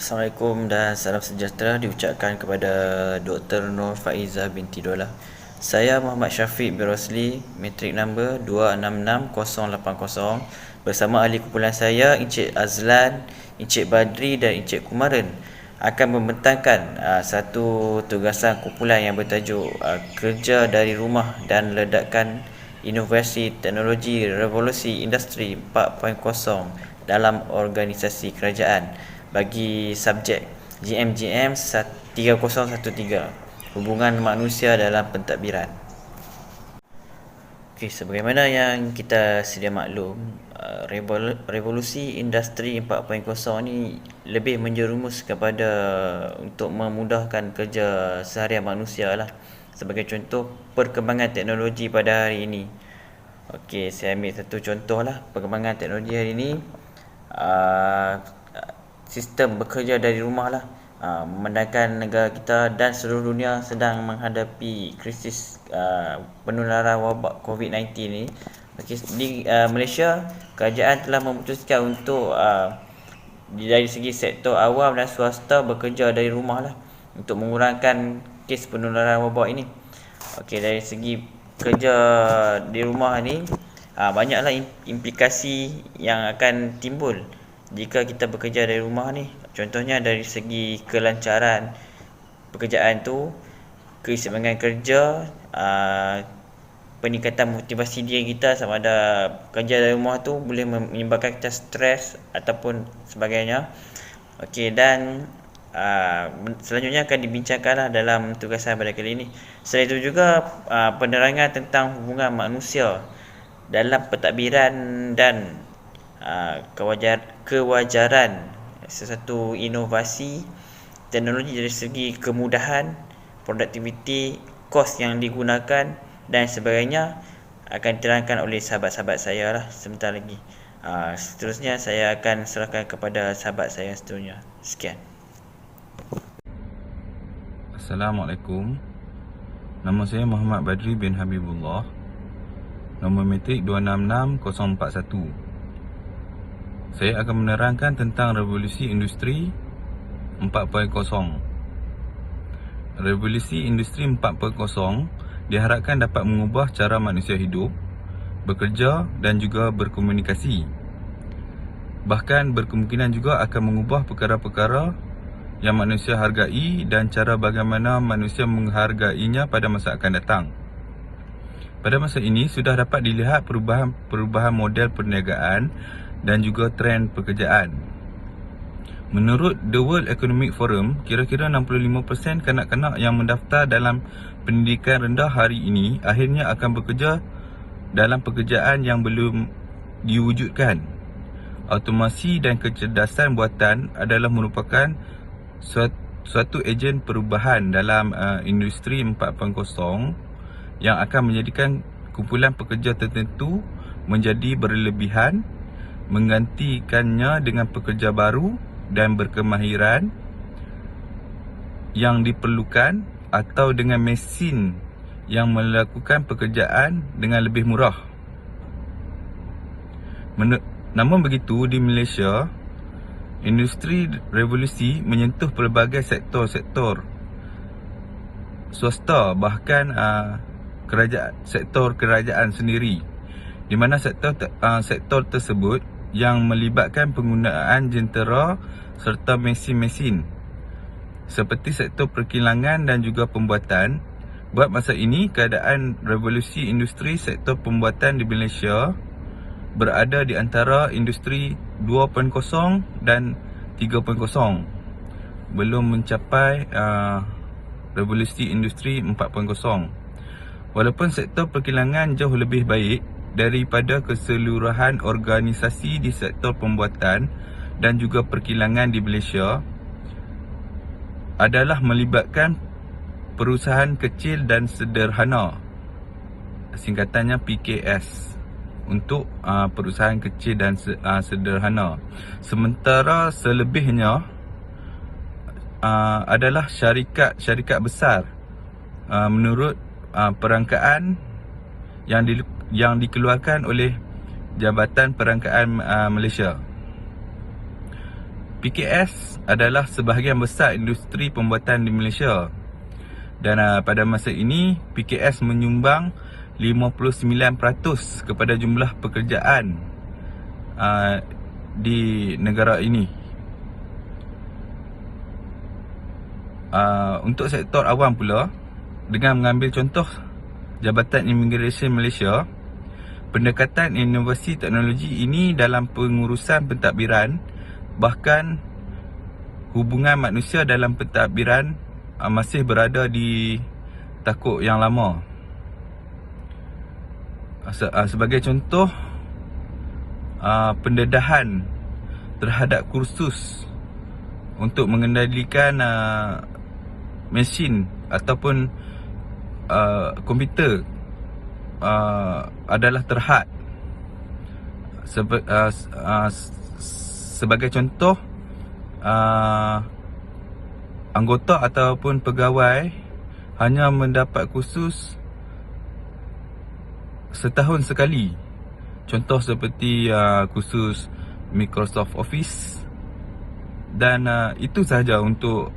Assalamualaikum dan salam sejahtera diucapkan kepada Dr. Nur Faizah binti Dola. Saya Muhammad Syafiq bin Rosli, matrik number 266080 bersama ahli kumpulan saya Encik Azlan, Encik Badri dan Encik Kumaran akan membentangkan satu tugasan kumpulan yang bertajuk Kerja dari Rumah dan Ledakan Inovasi Teknologi Revolusi Industri 4.0 dalam organisasi kerajaan bagi subjek GMGM 3013 Hubungan Manusia dalam Pentadbiran. Okey, sebagaimana yang kita sedia maklum, revolusi industri 4.0 ni lebih menjerumus kepada untuk memudahkan kerja seharian manusia lah. Sebagai contoh, perkembangan teknologi pada hari ini. Okey, saya ambil satu contoh lah perkembangan teknologi hari ini. Sistem bekerja dari rumah lah, memandangkan negara kita dan seluruh dunia sedang menghadapi krisis penularan wabak COVID-19 ni. Di Malaysia, kerajaan telah memutuskan untuk dari segi sektor awam dan swasta bekerja dari rumah lah untuk mengurangkan kes penularan wabak ini. Okey, dari segi kerja di rumah ni, banyaklah implikasi yang akan timbul jika kita bekerja dari rumah ni. Contohnya dari segi kelancaran pekerjaan tu, keseimbangan kerja, peningkatan motivasi diri kita sama ada kerja dari rumah tu boleh menyebabkan kita stres ataupun sebagainya. Okey, dan selanjutnya akan dibincangkanlah dalam tugasan pada kali ini. Selain itu juga penerangan tentang hubungan manusia dalam pentadbiran dan kewajaran sesuatu inovasi teknologi dari segi kemudahan, produktiviti, kos yang digunakan dan sebagainya akan diterangkan oleh sahabat-sahabat saya lah sebentar lagi. Seterusnya saya akan serahkan kepada sahabat saya seterusnya. Sekian. Assalamualaikum. Nama saya Muhammad Badri bin Habibullah. Nombor matrik 266041. Saya akan menerangkan tentang revolusi industri 4.0. Revolusi industri 4.0 diharapkan dapat mengubah cara manusia hidup, bekerja dan juga berkomunikasi. Bahkan berkemungkinan juga akan mengubah perkara-perkara yang manusia hargai dan cara bagaimana manusia menghargainya pada masa akan datang. Pada masa ini sudah dapat dilihat perubahan model perniagaan dan juga trend pekerjaan. Menurut The World Economic Forum, kira-kira 65% kanak-kanak yang mendaftar dalam pendidikan rendah hari ini akhirnya akan bekerja dalam pekerjaan yang belum diwujudkan. Automasi dan kecerdasan buatan adalah merupakan suatu ejen perubahan dalam industri 4.0 yang akan menjadikan kumpulan pekerja tertentu menjadi berlebihan, menggantikannya dengan pekerja baru dan berkemahiran yang diperlukan atau dengan mesin yang melakukan pekerjaan dengan lebih murah. Namun begitu, di Malaysia, industri revolusi menyentuh pelbagai sektor-sektor swasta, bahkan sektor kerajaan sendiri, di mana sektor tersebut yang melibatkan penggunaan jentera serta mesin-mesin seperti sektor perkilangan dan juga pembuatan. Buat masa ini, keadaan revolusi industri sektor pembuatan di Malaysia berada di antara industri 2.0 dan 3.0, belum mencapai revolusi industri 4.0. Walaupun sektor perkilangan jauh lebih baik daripada keseluruhan organisasi di sektor pembuatan dan juga perkilangan di Malaysia, adalah melibatkan perusahaan kecil dan sederhana, singkatannya PKS, untuk perusahaan kecil dan sederhana. Sementara selebihnya adalah syarikat besar menurut perangkaan yang dikeluarkan oleh Jabatan Perangkaan Malaysia. PKS adalah sebahagian besar industri pembuatan di Malaysia. Dan pada masa ini, PKS menyumbang 59% kepada jumlah pekerjaan di negara ini. Untuk sektor awam pula, dengan mengambil contoh Jabatan Imigresen Malaysia, pendekatan inovasi teknologi ini dalam pengurusan pentadbiran, bahkan hubungan manusia dalam pentadbiran masih berada di takuk yang lama. Sebagai contoh, pendedahan terhadap kursus untuk mengendalikan mesin ataupun komputer adalah terhad. Sebagai contoh, anggota ataupun pegawai hanya mendapat kursus setahun sekali. Contoh seperti kursus Microsoft Office, dan itu sahaja untuk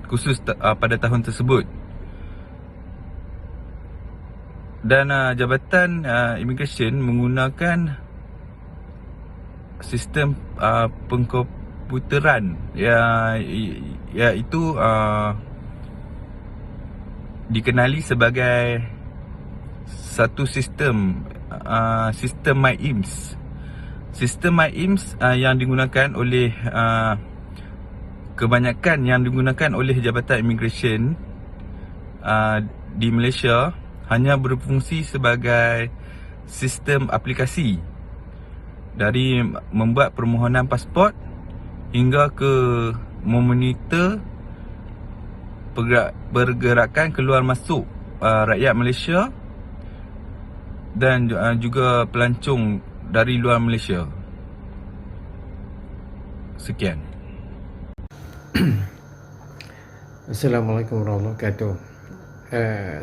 kursus pada tahun tersebut. Dan Jabatan Imigresen menggunakan sistem pengkomputeran, iaitu dikenali sebagai satu sistem MyIMS. Sistem MyIMS yang digunakan oleh kebanyakan yang digunakan oleh Jabatan Imigresen di Malaysia hanya berfungsi sebagai sistem aplikasi, dari membuat permohonan pasport hingga ke memonitor pergerakan keluar masuk rakyat Malaysia dan juga pelancong dari luar Malaysia. Sekian. Assalamualaikum warahmatullahi wabarakatuh.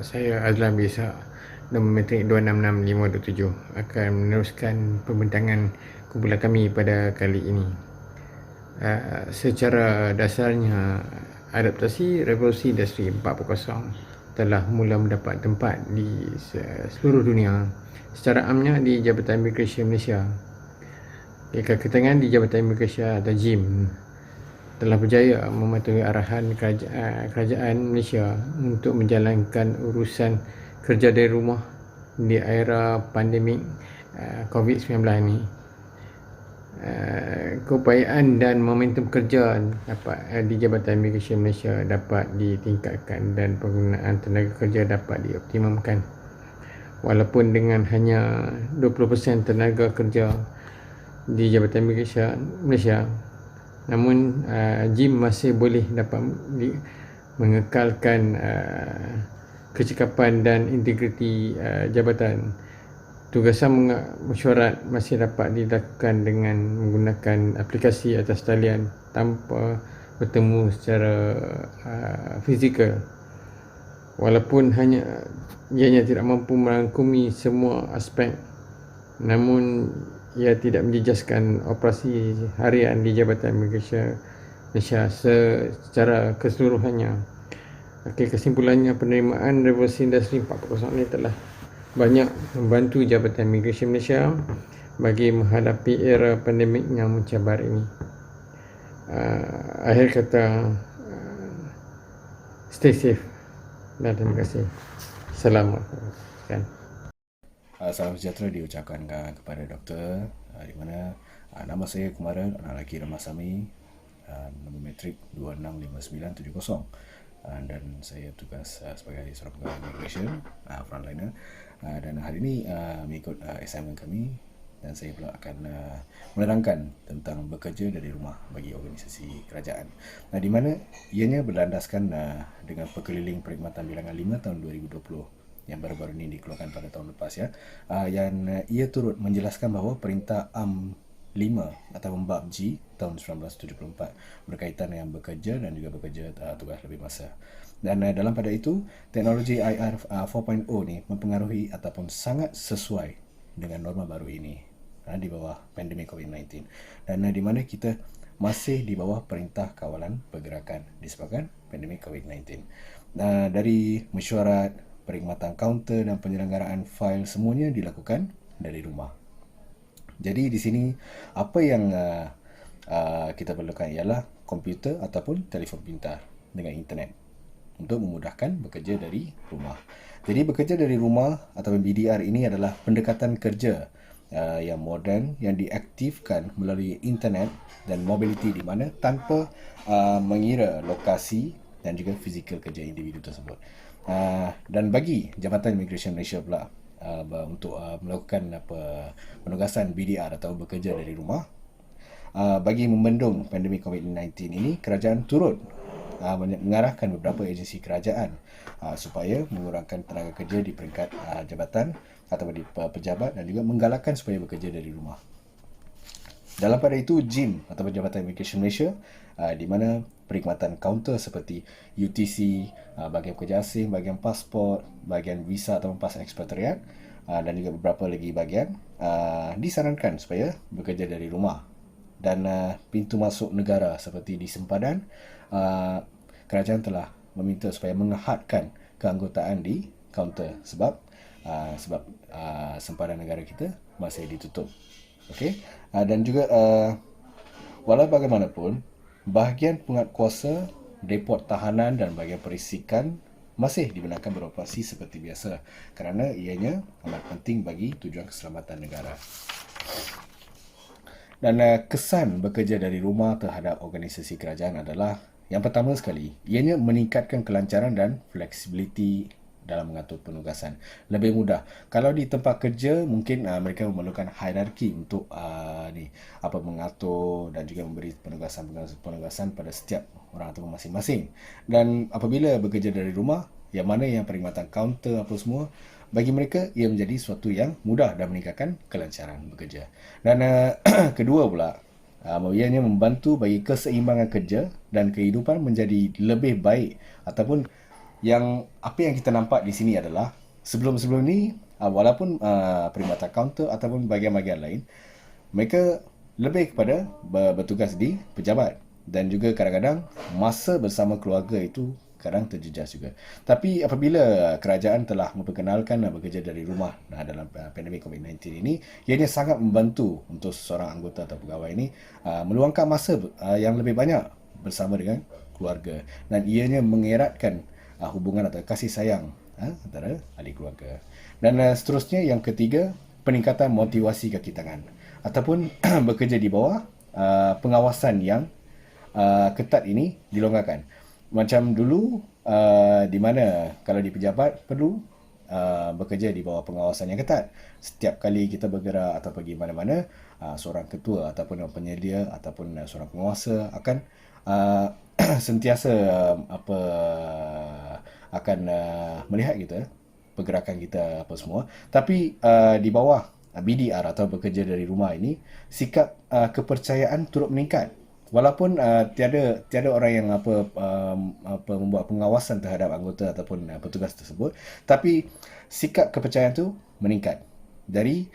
Saya Azlan Bisa, nombor metrik 266527, akan meneruskan pembentangan kumpulan kami pada kali ini. Secara dasarnya, adaptasi revolusi industri 4.0 telah mula mendapat tempat di seluruh dunia, secara amnya di Jabatan Imigresen Malaysia. Keketangan di Jabatan Imigresen atau JIM telah berjaya mematuhi arahan kerajaan Malaysia untuk menjalankan urusan kerja dari rumah di era pandemik COVID-19 ini. Keupayaan dan momentum kerja di Jabatan Imigresen Malaysia dapat ditingkatkan dan penggunaan tenaga kerja dapat dioptimumkan. Walaupun dengan hanya 20% tenaga kerja di Jabatan Imigresen Malaysia, namun JIM masih boleh dapat mengekalkan kecekapan dan integriti jabatan. Tugasan mesyuarat masih dapat dilakukan dengan menggunakan aplikasi atas talian tanpa bertemu secara fizikal. Walaupun ianya tidak mampu merangkumi semua aspek, namun ia tidak menjejaskan operasi harian di Jabatan Imigresen Malaysia secara keseluruhannya. Kesimpulannya, penerimaan revolusi industri 4.0 ini telah banyak membantu Jabatan Imigresen Malaysia bagi menghadapi era pandemik yang mencabar ini. Akhir kata, stay safe dan terima kasih. Assalamualaikum. Salam sejahtera diucapkan kepada doktor, di mana nama saya Kumaran, anak lelaki Ramasami, nombor metrik 265970, dan saya tugas sebagai seorang pegawai immigration frontliner, dan hari ini mengikut assignment kami, dan saya pula akan menerangkan tentang bekerja dari rumah bagi organisasi kerajaan, di mana ianya berlandaskan dengan Perkeliling Perkhidmatan Bilangan 5 tahun 2020 yang baru-baru ini dikeluarkan pada tahun lepas, yang ia turut menjelaskan bahawa Perintah Am 5 atau Bab G tahun 1974 berkaitan dengan bekerja dan juga bekerja tugas lebih masa. Dan dalam pada itu, teknologi IR 4.0 ni mempengaruhi ataupun sangat sesuai dengan norma baru ini di bawah pandemik COVID-19, dan di mana kita masih di bawah Perintah Kawalan Pergerakan disebabkan pandemik COVID-19. Dari mesyuarat, perkhidmatan kaunter dan penyelenggaraan fail semuanya dilakukan dari rumah. Jadi di sini apa yang kita perlukan ialah komputer ataupun telefon pintar dengan internet untuk memudahkan bekerja dari rumah. Jadi bekerja dari rumah atau BDR ini adalah pendekatan kerja yang moden yang diaktifkan melalui internet dan mobility di mana tanpa mengira lokasi dan juga fizikal kerja individu tersebut. Dan bagi Jabatan Immigration Malaysia pula untuk melakukan penugasan BDR atau bekerja dari rumah, bagi membendung pandemik COVID-19 ini, kerajaan turut mengarahkan beberapa agensi kerajaan supaya mengurangkan tenaga kerja di peringkat jabatan atau di pejabat dan juga menggalakkan supaya bekerja dari rumah. Dalam pada itu, JIM atau Jabatan Immigration Malaysia di mana perkhidmatan kaunter seperti UTC, bahagian pekerja asing, bahagian pasport, bahagian visa atau pas ekspatriat dan juga beberapa lagi bahagian disarankan supaya bekerja dari rumah. Dan pintu masuk negara seperti di sempadan, kerajaan telah meminta supaya menghadkan keanggotaan di kaunter sebab sempadan negara kita masih ditutup. Okey, dan juga walau bagaimanapun, bahagian penguatkuasa, depot tahanan dan bahagian perisikan masih dibenarkan beroperasi seperti biasa kerana ianya amat penting bagi tujuan keselamatan negara. Dan kesan bekerja dari rumah terhadap organisasi kerajaan adalah yang pertama sekali, ianya meningkatkan kelancaran dan fleksibiliti dalam mengatur penugasan. Lebih mudah. Kalau di tempat kerja, mungkin mereka memerlukan hierarki untuk mengatur dan juga memberi penugasan pada setiap orang atau masing-masing. Dan apabila bekerja dari rumah, yang mana yang perkhidmatan kaunter apa semua, bagi mereka ia menjadi sesuatu yang mudah dan meningkatkan kelancaran bekerja. Dan kedua pula, ianya membantu bagi keseimbangan kerja dan kehidupan menjadi lebih baik ataupun apa yang kita nampak di sini adalah sebelum ni walaupun perkhidmatan kaunter ataupun bahagian-bahagian lain, mereka lebih kepada bertugas di pejabat dan juga kadang-kadang masa bersama keluarga itu kadang terjejas juga. Tapi apabila kerajaan telah memperkenalkan bekerja dari rumah dalam pandemik COVID-19 ini, ianya sangat membantu untuk seorang anggota atau pegawai ini meluangkan masa yang lebih banyak bersama dengan keluarga dan ianya mengeratkan hubungan atau kasih sayang antara ahli keluarga. Dan seterusnya yang ketiga, peningkatan motivasi kaki tangan ataupun bekerja di bawah pengawasan yang ketat ini dilonggarkan. Macam dulu di mana kalau di pejabat perlu bekerja di bawah pengawasan yang ketat. Setiap kali kita bergerak atau pergi mana-mana, seorang ketua ataupun penyedia ataupun seorang penguasa akan sentiasa akan melihat kita, pergerakan kita apa semua. Tapi di bawah BDR atau bekerja dari rumah ini, sikap kepercayaan turut meningkat. Walaupun tiada orang yang membuat pengawasan terhadap anggota ataupun petugas tersebut, tapi sikap kepercayaan itu meningkat dari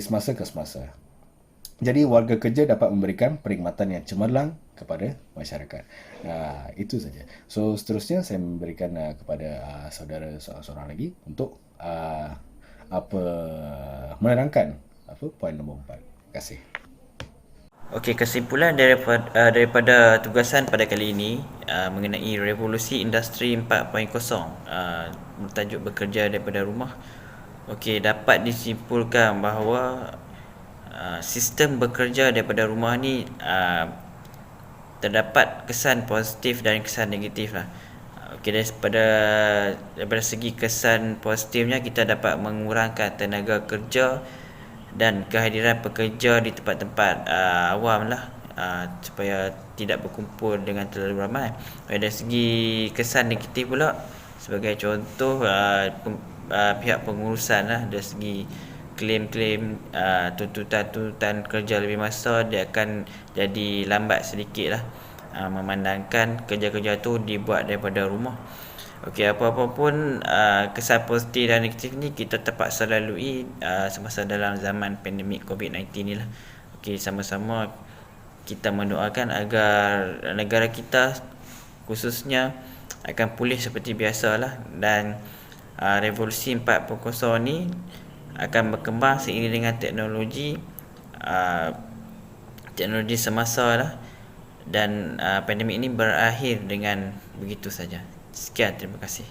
semasa ke semasa. Jadi warga kerja dapat memberikan perkhidmatan yang cemerlang kepada masyarakat. Itu saja. So seterusnya saya memberikan kepada saudara seorang lagi untuk menerangkan poin nombor 4. Terima kasih. Okey, kesimpulan daripada tugasan pada kali ini mengenai revolusi industri 4.0 bertajuk bekerja daripada rumah. Okey, dapat disimpulkan bahawa sistem bekerja daripada rumah ni terdapat kesan positif dan kesan negatif lah. Okey, daripada segi kesan positifnya, kita dapat mengurangkan tenaga kerja dan kehadiran pekerja di tempat-tempat awam lah, supaya tidak berkumpul dengan terlalu ramai. Dari segi kesan negatif pula, sebagai contoh pihak pengurusan lah, dari segi klaim-klaim tuntutan kerja lebih masa, dia akan jadi lambat sedikit lah, memandangkan kerja-kerja tu dibuat daripada rumah. Okey, apa-apa pun kesan positif dan negatif ni kita terpaksa lalui semasa dalam zaman pandemik COVID-19 ni lah. Okey, sama-sama kita mendoakan agar negara kita khususnya akan pulih seperti biasalah, dan revolusi 4.0 ni akan berkembang seiring dengan teknologi semasa lah, dan pandemik ini berakhir dengan begitu saja. Sekian, terima kasih.